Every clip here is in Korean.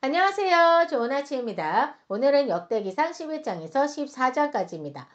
안녕하세요. 좋은 아침입니다. 오늘은 역대기상 11장에서 14장까지입니다.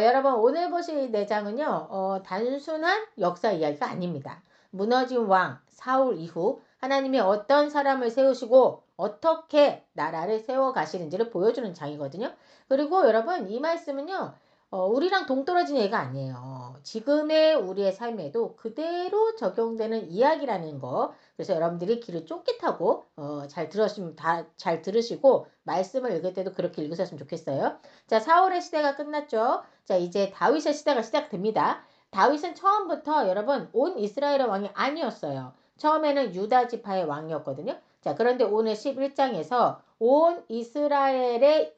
여러분 오늘 보실 내장은요. 단순한 역사 이야기가 아닙니다. 무너진 왕 사울 이후 하나님이 어떤 사람을 세우시고 어떻게 나라를 세워 가시는지를 보여주는 장이거든요. 그리고 여러분 이 말씀은요. 우리랑 동떨어진 얘기가 아니에요. 지금의 우리의 삶에도 그대로 적용되는 이야기라는 거. 그래서 여러분들이 귀를 쫑긋하고 잘 들으시면 잘 들으시고 말씀을 읽을 때도 그렇게 읽으셨으면 좋겠어요. 자, 사울의 시대가 끝났죠. 자, 이제 다윗의 시대가 시작됩니다. 다윗은 처음부터 여러분 온 이스라엘의 왕이 아니었어요. 처음에는 유다 지파의 왕이었거든요. 자, 그런데 오늘 11장에서 온 이스라엘이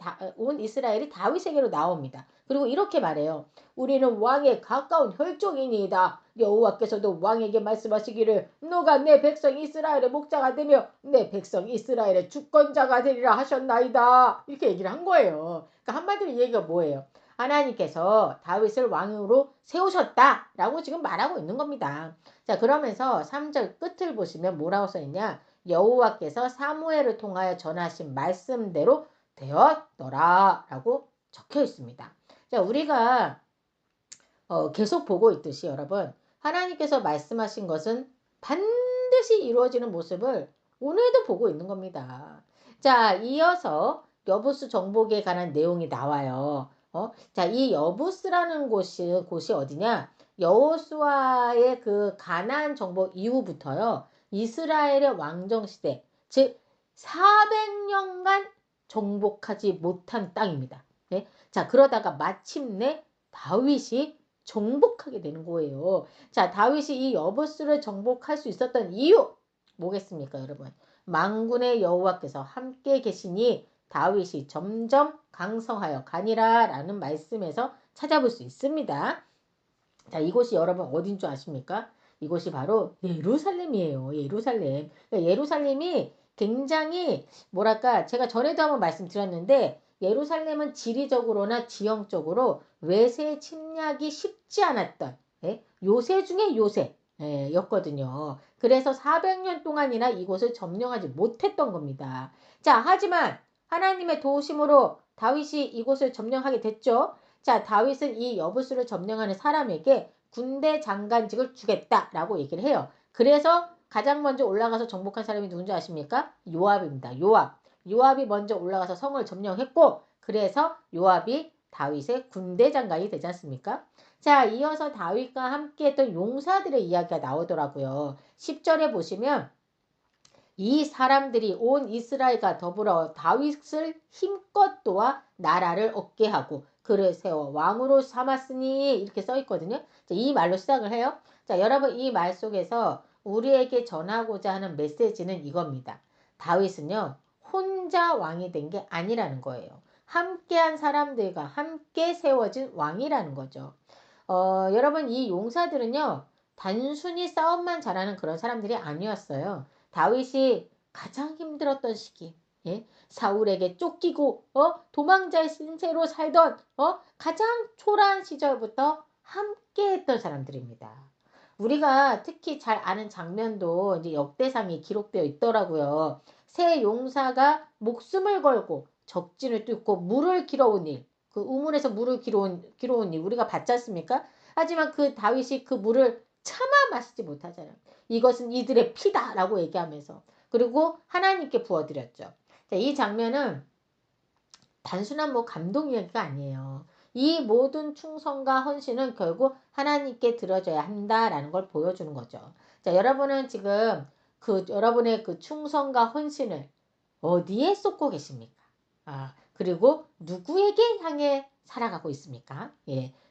다윗에게로 나옵니다. 그리고 이렇게 말해요. 우리는 왕에 가까운 혈족이니이다. 여호와께서도 왕에게 말씀하시기를 너가 내 백성 이스라엘의 목자가 되며 내 백성 이스라엘의 주권자가 되리라 하셨나이다. 이렇게 얘기를 한 거예요. 그러니까 한마디로 이 얘기가 뭐예요? 하나님께서 다윗을 왕으로 세우셨다라고 지금 말하고 있는 겁니다. 자, 그러면서 3절 끝을 보시면 뭐라고 써있냐? 여호와께서 사무엘을 통하여 전하신 말씀대로 되었더라 라고 적혀 있습니다. 자, 우리가 계속 보고 있듯이 여러분 하나님께서 말씀하신 것은 반드시 이루어지는 모습을 오늘도 보고 있는 겁니다. 자, 이어서 여부스 정복에 관한 내용이 나와요. 자, 이 여부스라는 곳이 어디냐? 여호수아의 그 가나안 정복 이후부터요. 이스라엘의 왕정 시대, 즉 400년간 정복하지 못한 땅입니다. 네? 자, 그러다가 마침내 다윗이 정복하게 되는 거예요. 자, 다윗이 이 여부스를 정복할 수 있었던 이유 뭐겠습니까, 여러분? 만군의 여호와께서 함께 계시니 다윗이 점점 강성하여 가니라 라는 말씀에서 찾아볼 수 있습니다. 자, 이곳이 여러분 어딘 줄 아십니까? 이곳이 바로 예루살렘이에요. 예루살렘. 그러니까 예루살렘이 굉장히 뭐랄까 제가 전에도 한번 말씀드렸는데 예루살렘은 지리적으로나 지형적으로 외세 침략이 쉽지 않았던 요새 중에 요새 였거든요. 그래서 400년 동안이나 이곳을 점령하지 못했던 겁니다. 자, 하지만 하나님의 도우심으로 다윗이 이곳을 점령하게 됐죠. 자, 다윗은 이 여부수를 점령하는 사람에게 군대 장관직을 주겠다라고 얘기를 해요. 그래서 가장 먼저 올라가서 정복한 사람이 누군지 아십니까? 요압입니다. 요압이 먼저 올라가서 성을 점령했고 그래서 요압이 다윗의 군대 장관이 되지 않습니까? 자, 이어서 다윗과 함께했던 용사들의 이야기가 나오더라고요. 10절에 보시면 이 사람들이 온 이스라엘과 더불어 다윗을 힘껏 도와 나라를 얻게 하고 그를 세워 왕으로 삼았으니 이렇게 써 있거든요. 이 말로 시작을 해요. 자, 여러분 이 말 속에서 우리에게 전하고자 하는 메시지는 이겁니다. 다윗은요 혼자 왕이 된 게 아니라는 거예요. 함께한 사람들과 함께 세워진 왕이라는 거죠. 여러분 이 용사들은요 단순히 싸움만 잘하는 그런 사람들이 아니었어요. 다윗이 가장 힘들었던 시기, 사울에게 쫓기고 도망자의 신세로 살던 가장 초라한 시절부터 함께했던 사람들입니다. 우리가 특히 잘 아는 장면도 이제 역대상이 기록되어 있더라고요. 세 용사가 목숨을 걸고 적진을 뚫고 물을 길어온 일, 그 우물에서 물을 길어온 일 우리가 봤지 않습니까? 하지만 그 다윗이 그 물을 차마 마시지 못하잖아요. 이것은 이들의 피다라고 얘기하면서 그리고 하나님께 부어드렸죠. 자, 이 장면은 단순한 뭐 감동 이야기가 아니에요. 이 모든 충성과 헌신은 결국 하나님께 들어져야 한다라는 걸 보여주는 거죠. 자, 여러분은 지금 여러분의 그 충성과 헌신을 어디에 쏟고 계십니까? 그리고 누구에게 향해 살아가고 있습니까?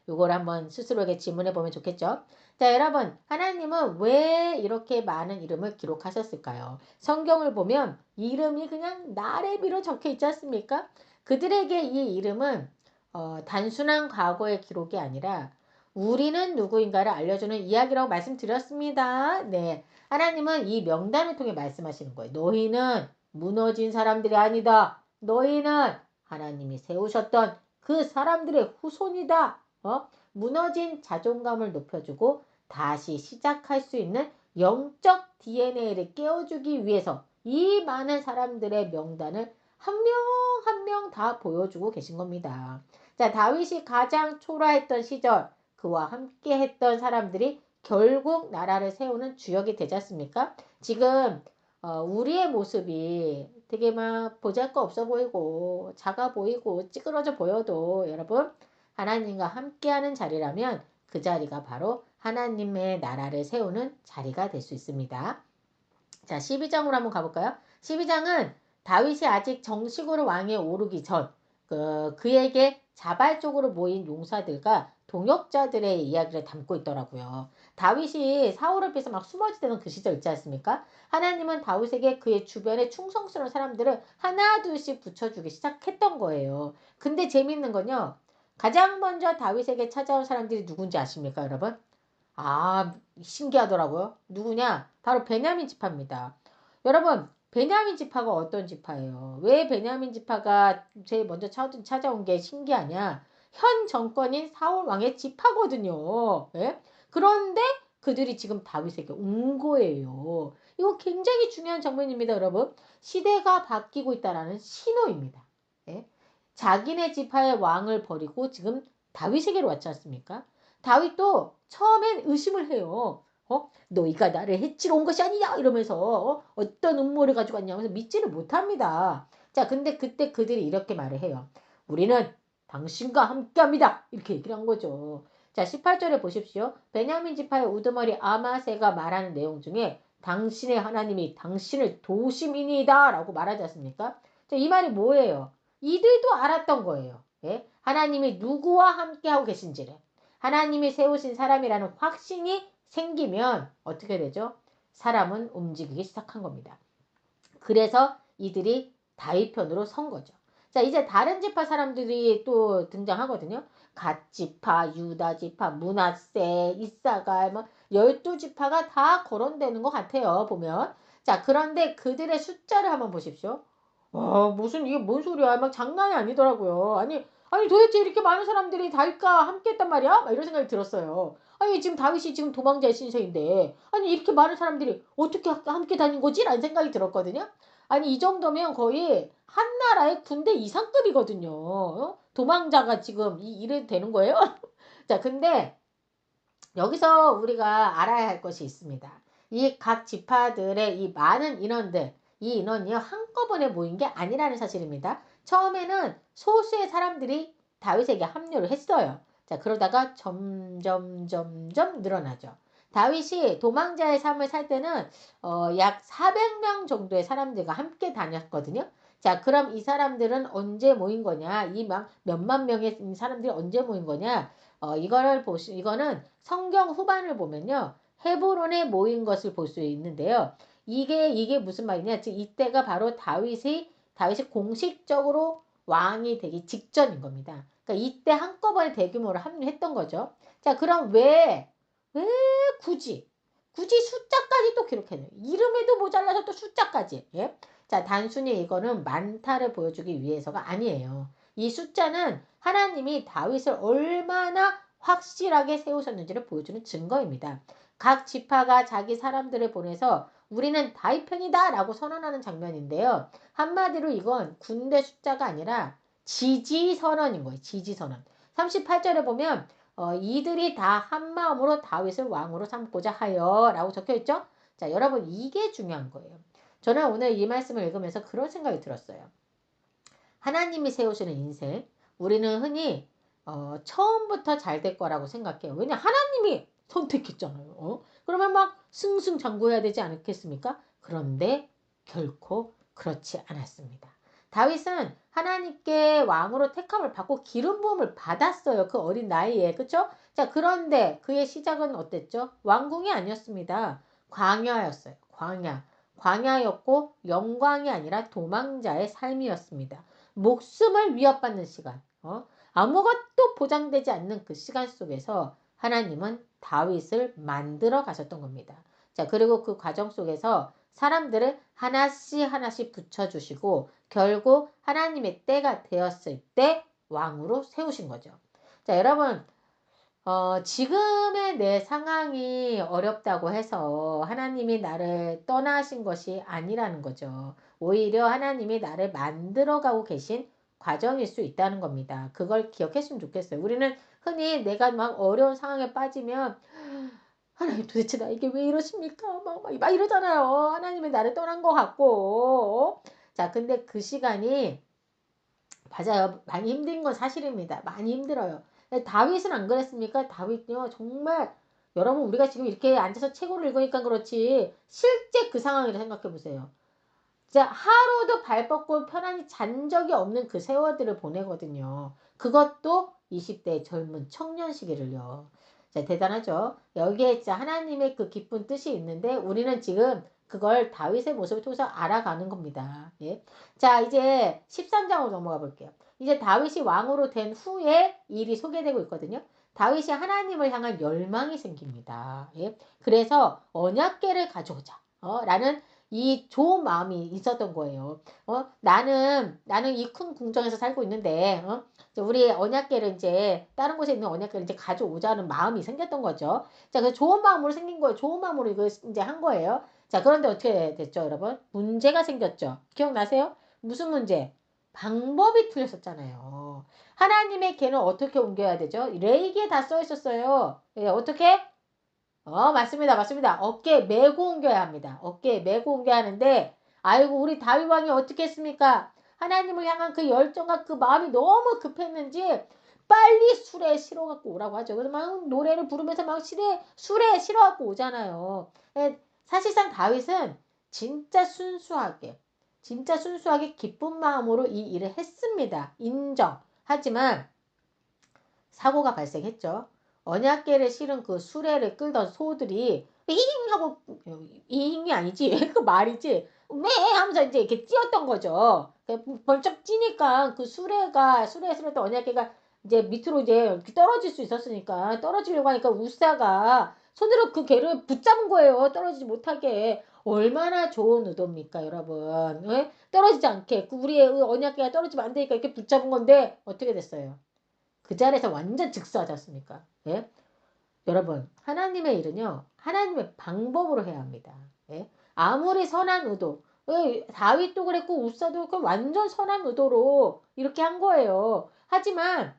요걸 한번 스스로에게 질문해 보면 좋겠죠. 자, 여러분, 하나님은 왜 이렇게 많은 이름을 기록하셨을까요? 성경을 보면 이름이 그냥 나래비로 적혀 있지 않습니까? 그들에게 이 이름은 단순한 과거의 기록이 아니라 우리는 누구인가를 알려주는 이야기라고 말씀드렸습니다. 네, 하나님은 이 명단을 통해 말씀하시는 거예요. 너희는 무너진 사람들이 아니다. 너희는 하나님이 세우셨던 그 사람들의 후손이다. 무너진 자존감을 높여주고 다시 시작할 수 있는 영적 DNA를 깨워주기 위해서 이 많은 사람들의 명단을 한 명 한 명 다 보여주고 계신 겁니다. 자, 다윗이 가장 초라했던 시절 그와 함께 했던 사람들이 결국 나라를 세우는 주역이 되지 않습니까? 지금 우리의 모습이 되게 막 보잘것없어 보이고 작아 보이고 찌그러져 보여도 여러분 하나님과 함께하는 자리라면 그 자리가 바로 하나님의 나라를 세우는 자리가 될 수 있습니다. 자, 12장으로 한번 가볼까요? 12장은 다윗이 아직 정식으로 왕에 오르기 전 그에게 자발적으로 모인 용사들과 동역자들의 이야기를 담고 있더라고요. 다윗이 사울을 피해서 막 숨어지던 그 시절 있지 않습니까? 하나님은 다윗에게 그의 주변에 충성스러운 사람들을 하나 둘씩 붙여주기 시작했던 거예요. 근데 재밌는 건요. 가장 먼저 다윗에게 찾아온 사람들이 누군지 아십니까, 여러분? 아, 신기하더라고요. 누구냐? 바로 베냐민 지파입니다. 여러분, 베냐민 지파가 어떤 지파예요? 왜 베냐민 지파가 제일 먼저 찾아온 게 신기하냐? 현 정권인 사울 왕의 지파거든요. 예? 그런데 그들이 지금 다윗에게 온 거예요. 이거 굉장히 중요한 장면입니다, 여러분. 시대가 바뀌고 있다라는 신호입니다. 예? 자기네 지파의 왕을 버리고 지금 다윗에게로 왔지 않습니까? 다윗도 처음엔 의심을 해요. 너희가 나를 해치러 온 것이 아니냐 이러면서 어떤 음모를 가지고 왔냐 하면서 믿지를 못합니다. 자, 근데 그때 그들이 이렇게 말을 해요. 우리는 당신과 함께합니다. 이렇게 얘기를 한 거죠. 자, 18절에 보십시오. 베냐민 지파의 우두머리 아마세가 말하는 내용 중에 당신의 하나님이 당신을 도우심이니이다 라고 말하지 않습니까? 자, 이 말이 뭐예요? 이들도 알았던 거예요. 예? 하나님이 누구와 함께하고 계신지를. 하나님이 세우신 사람이라는 확신이 생기면 어떻게 되죠? 사람은 움직이기 시작한 겁니다. 그래서 이들이 다윗 편으로 선 거죠. 자, 이제 다른 지파 사람들이 또 등장하거든요. 갓 지파, 유다 지파, 므낫세, 이사갈, 뭐 12지파가 다 거론되는 것 같아요. 보면. 자, 그런데 그들의 숫자를 한번 보십시오. 무슨 이게 뭔 소리야? 막 장난이 아니더라고요. 아니 도대체 이렇게 많은 사람들이 다윗과 함께 했단 말이야? 막 이런 생각이 들었어요. 아니 지금 다윗이 지금 도망자의 신세인데 아니 이렇게 많은 사람들이 어떻게 함께 다닌 거지? 라는 생각이 들었거든요. 아니 이 정도면 거의 한 나라의 군대 이상급이거든요. 도망자가 지금 이래 되는 거예요? 자, 근데 여기서 우리가 알아야 할 것이 있습니다. 이 각 지파들의 이 많은 인원들, 이 인원이 한꺼번에 모인 게 아니라는 사실입니다. 처음에는 소수의 사람들이 다윗에게 합류를 했어요. 자, 그러다가 점점 늘어나죠. 다윗이 도망자의 삶을 살 때는 약 400명 정도의 사람들과 함께 다녔거든요. 자, 그럼 이 사람들은 언제 모인 거냐? 이 막 몇만 명의 사람들이 언제 모인 거냐? 이거는 성경 후반을 보면요. 헤브론에 모인 것을 볼 수 있는데요. 이게 무슨 말이냐? 즉 이때가 바로 다윗이 공식적으로 왕이 되기 직전인 겁니다. 그러니까 이때 한꺼번에 대규모로 합류했던 거죠. 자, 그럼 왜 굳이 숫자까지 또 기록해내요? 이름에도 모자라서 또 숫자까지. 예? 자, 단순히 이거는 많다를 보여주기 위해서가 아니에요. 이 숫자는 하나님이 다윗을 얼마나 확실하게 세우셨는지를 보여주는 증거입니다. 각 지파가 자기 사람들을 보내서 우리는 다윗 편이다 라고 선언하는 장면인데요. 한마디로 이건 군대 숫자가 아니라 지지선언인 거예요. 지지선언. 38절에 보면 이들이 다 한마음으로 다윗을 왕으로 삼고자 하여 라고 적혀있죠. 자, 여러분 이게 중요한 거예요. 저는 오늘 이 말씀을 읽으면서 그런 생각이 들었어요. 하나님이 세우시는 인생, 우리는 흔히 처음부터 잘 될 거라고 생각해요. 왜냐 하나님이 선택했잖아요. 그러면 막 승승장구해야 되지 않겠습니까? 그런데 결코 그렇지 않았습니다. 다윗은 하나님께 왕으로 택함을 받고 기름 부음을 받았어요. 그 어린 나이에. 그렇죠? 자, 그런데 그의 시작은 어땠죠? 왕궁이 아니었습니다. 광야였어요. 광야였고 영광이 아니라 도망자의 삶이었습니다. 목숨을 위협받는 시간, 아무것도 보장되지 않는 그 시간 속에서 하나님은 다윗을 만들어 가셨던 겁니다. 자, 그리고 그 과정 속에서 사람들을 하나씩 붙여주시고 결국 하나님의 때가 되었을 때 왕으로 세우신 거죠. 자, 여러분 지금의 내 상황이 어렵다고 해서 하나님이 나를 떠나신 것이 아니라는 거죠. 오히려 하나님이 나를 만들어가고 계신 과정일 수 있다는 겁니다. 그걸 기억했으면 좋겠어요. 우리는 흔히 내가 막 어려운 상황에 빠지면 하나님 도대체 나에게 왜 이러십니까? 막 이러잖아요. 하나님이 나를 떠난 것 같고. 자, 근데 그 시간이 맞아요. 많이 힘든 건 사실입니다. 많이 힘들어요. 다윗은 안 그랬습니까? 다윗요 정말 여러분 우리가 지금 이렇게 앉아서 책을 읽으니까 그렇지 실제 그 상황이라 생각해 보세요. 진짜 하루도 발 뻗고 편안히 잔 적이 없는 그 세월들을 보내거든요. 그것도 20대 젊은 청년 시기를요. 자, 대단하죠. 여기에 진짜 하나님의 그 깊은 뜻이 있는데 우리는 지금 그걸 다윗의 모습을 통해서 알아가는 겁니다. 예. 자, 이제 13장으로 넘어가 볼게요. 이제 다윗이 왕으로 된 후에 일이 소개되고 있거든요. 다윗이 하나님을 향한 열망이 생깁니다. 예. 그래서 언약궤를 가져오자. 라는 이 좋은 마음이 있었던 거예요. 나는 이 큰 궁정에서 살고 있는데, 우리 언약궤를 이제, 다른 곳에 있는 언약궤를 이제 가져오자는 마음이 생겼던 거죠. 자, 그 좋은 마음으로 생긴 거예요. 좋은 마음으로 이거 이제 한 거예요. 자, 그런데 어떻게 됐죠, 여러분? 문제가 생겼죠. 기억나세요? 무슨 문제? 방법이 틀렸었잖아요. 하나님의 궤는 어떻게 옮겨야 되죠? 레이기에 다 써 있었어요. 예, 어떻게? 맞습니다. 맞습니다. 어깨에 메고 옮겨야 합니다. 어깨에 메고 옮겨야 하는데, 아이고, 우리 다윗 왕이 어떻게 했습니까? 하나님을 향한 그 열정과 그 마음이 너무 급했는지, 빨리 술에 실어갖고 오라고 하죠. 그래서 막 노래를 부르면서 막 술에 실어갖고 오잖아요. 사실상 다윗은 진짜 순수하게 기쁜 마음으로 이 일을 했습니다. 인정. 하지만, 사고가 발생했죠. 언약궤를 실은 그 수레를 끌던 소들이 힝 하고 힝이 아니지 그 말이지 매 하면서 이제 이렇게 뛰었던 거죠. 벌쩍 뛰니까 그 수레에 실었던 언약궤가 이제 밑으로 이제 떨어질 수 있었으니까 떨어지려고 하니까 우사가 손으로 그 개를 붙잡은 거예요. 떨어지지 못하게. 얼마나 좋은 의도입니까, 여러분? 왜? 떨어지지 않게 우리의 언약궤가 떨어지면 안 되니까 이렇게 붙잡은 건데 어떻게 됐어요? 그 자리에서 완전 즉사하지 않습니까? 예? 여러분, 하나님의 일은요, 하나님의 방법으로 해야 합니다. 예? 아무리 선한 의도, 다윗도 그랬고, 우사도 그 완전 선한 의도로 이렇게 한 거예요. 하지만,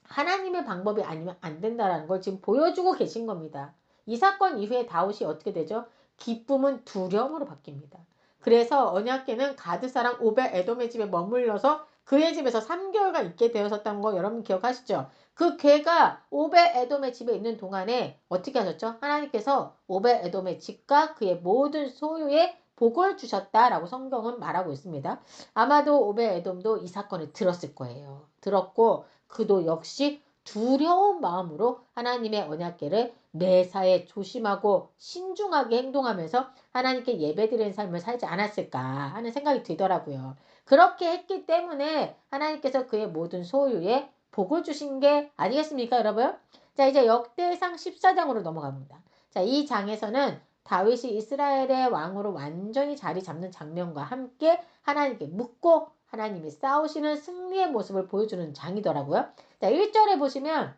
하나님의 방법이 아니면 안 된다는 걸 지금 보여주고 계신 겁니다. 이 사건 이후에 다윗이 어떻게 되죠? 기쁨은 두려움으로 바뀝니다. 그래서 언약궤는 가드 사람 오벨 에돔의 집에 머물러서 그의 집에서 3개월간 있게 되었었던 거 여러분 기억하시죠? 그 궤가 오벨 에돔의 집에 있는 동안에 어떻게 하셨죠? 하나님께서 오벨 에돔의 집과 그의 모든 소유에 복을 주셨다라고 성경은 말하고 있습니다. 아마도 오벨 에돔도 이 사건을 들었을 거예요. 들었고 그도 역시 두려운 마음으로 하나님의 언약궤를 매사에 조심하고 신중하게 행동하면서 하나님께 예배드리는 삶을 살지 않았을까 하는 생각이 들더라고요. 그렇게 했기 때문에 하나님께서 그의 모든 소유에 복을 주신 게 아니겠습니까, 여러분? 자, 이제 역대상 14장으로 넘어갑니다. 자, 이 장에서는 다윗이 이스라엘의 왕으로 완전히 자리 잡는 장면과 함께 하나님께 묻고 하나님이 싸우시는 승리의 모습을 보여주는 장이더라고요. 자, 1절에 보시면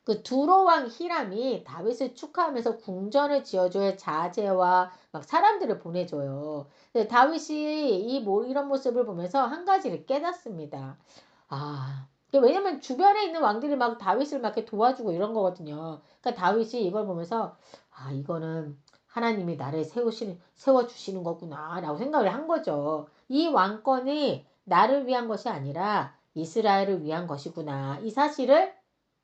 그 두로왕 히람이 다윗을 축하하면서 궁전을 지어줘야 자제와 막 사람들을 보내줘요. 다윗이 이런 모습을 보면서 한 가지를 깨닫습니다. 왜냐면 주변에 있는 왕들이 막 다윗을 막 이렇게 도와주고 이런 거거든요. 그러니까 다윗이 이걸 보면서 이거는 하나님이 나를 세워주시는 거구나 라고 생각을 한 거죠. 이 왕권이 나를 위한 것이 아니라 이스라엘을 위한 것이구나. 이 사실을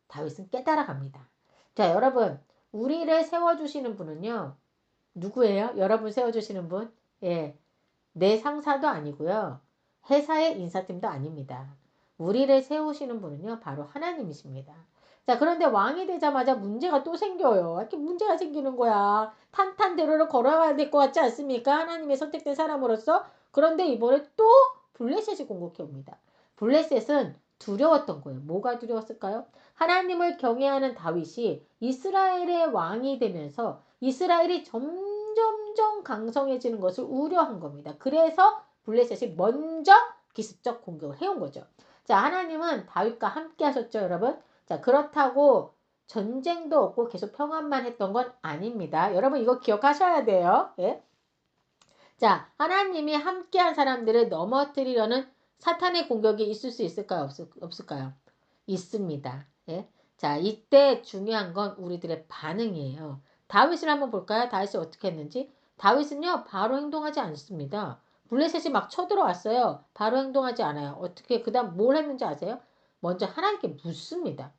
다윗은 깨달아 갑니다. 자, 여러분, 우리를 세워주시는 분은요, 누구예요? 여러분 세워주시는 분? 예, 내 상사도 아니고요, 회사의 인사팀도 아닙니다. 우리를 세우시는 분은요, 바로 하나님이십니다. 자, 그런데 왕이 되자마자 문제가 또 생겨요. 이렇게 문제가 생기는 거야. 탄탄대로를 걸어가야 될 것 같지 않습니까? 하나님의 선택된 사람으로서. 그런데 이번에 또 블레셋이 공격해 옵니다. 블레셋은 두려웠던 거예요. 뭐가 두려웠을까요? 하나님을 경외하는 다윗이 이스라엘의 왕이 되면서 이스라엘이 점점점 강성해지는 것을 우려한 겁니다. 그래서 블레셋이 먼저 기습적 공격을 해온 거죠. 자, 하나님은 다윗과 함께 하셨죠, 여러분? 자, 그렇다고 전쟁도 없고 계속 평안만 했던 건 아닙니다. 여러분 이거 기억하셔야 돼요. 예? 자, 하나님이 함께한 사람들을 넘어뜨리려는 사탄의 공격이 있을 수 있을까요? 없을까요? 있습니다. 예? 자, 이때 중요한 건 우리들의 반응이에요. 다윗을 한번 볼까요? 다윗이 어떻게 했는지. 다윗은요, 바로 행동하지 않습니다. 블레셋이 막 쳐들어왔어요. 바로 행동하지 않아요. 어떻게, 그 다음 뭘 했는지 아세요? 먼저 하나님께 묻습니다.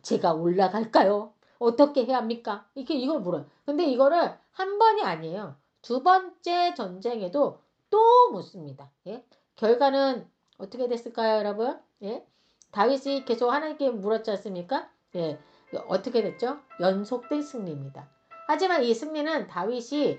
제가 올라갈까요? 어떻게 해야 합니까? 이걸 물어요. 근데 이거를 한 번이 아니에요. 두 번째 전쟁에도 또 묻습니다. 예? 결과는 어떻게 됐을까요, 여러분? 예? 다윗이 계속 하나님께 물었지 않습니까? 예. 어떻게 됐죠? 연속된 승리입니다. 하지만 이 승리는 다윗이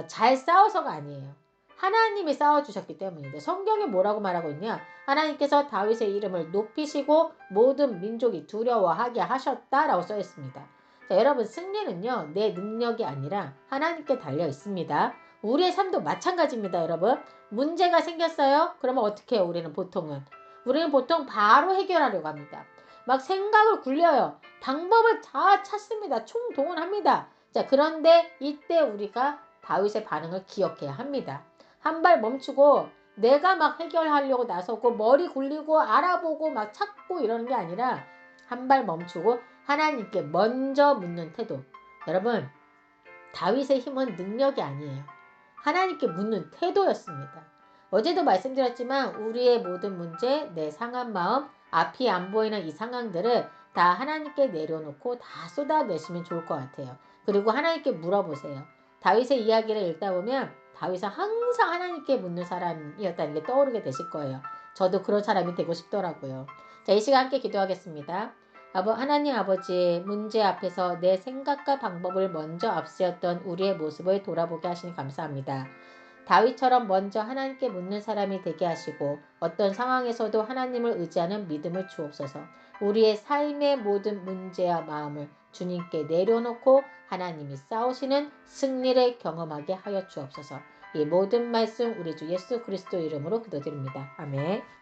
잘 싸워서가 아니에요. 하나님이 싸워주셨기 때문인데 성경이 뭐라고 말하고 있냐? 하나님께서 다윗의 이름을 높이시고 모든 민족이 두려워하게 하셨다라고 써 있습니다. 자, 여러분 승리는요 내 능력이 아니라 하나님께 달려 있습니다. 우리의 삶도 마찬가지입니다. 여러분 문제가 생겼어요? 그러면 어떻게 해요? 우리는 보통 바로 해결하려고 합니다. 막 생각을 굴려요. 방법을 다 찾습니다. 총동원합니다. 자, 그런데 이때 우리가 다윗의 반응을 기억해야 합니다. 한 발 멈추고 내가 막 해결하려고 나서고 머리 굴리고 알아보고 막 찾고 이러는 게 아니라 한 발 멈추고 하나님께 먼저 묻는 태도. 여러분, 다윗의 힘은 능력이 아니에요. 하나님께 묻는 태도였습니다. 어제도 말씀드렸지만 우리의 모든 문제, 내 상한 마음, 앞이 안 보이는 이 상황들을 다 하나님께 내려놓고 다 쏟아내시면 좋을 것 같아요. 그리고 하나님께 물어보세요. 다윗의 이야기를 읽다 보면 다윗은 항상 하나님께 묻는 사람이었다는 게 떠오르게 되실 거예요. 저도 그런 사람이 되고 싶더라고요. 자, 이 시간 함께 기도하겠습니다. 하나님 아버지, 문제 앞에서 내 생각과 방법을 먼저 앞세웠던 우리의 모습을 돌아보게 하시니 감사합니다. 다윗처럼 먼저 하나님께 묻는 사람이 되게 하시고 어떤 상황에서도 하나님을 의지하는 믿음을 주옵소서. 우리의 삶의 모든 문제와 마음을 주님께 내려놓고 하나님이 싸우시는 승리를 경험하게 하여 주옵소서. 이 모든 말씀 우리 주 예수 그리스도 이름으로 기도드립니다. 아멘.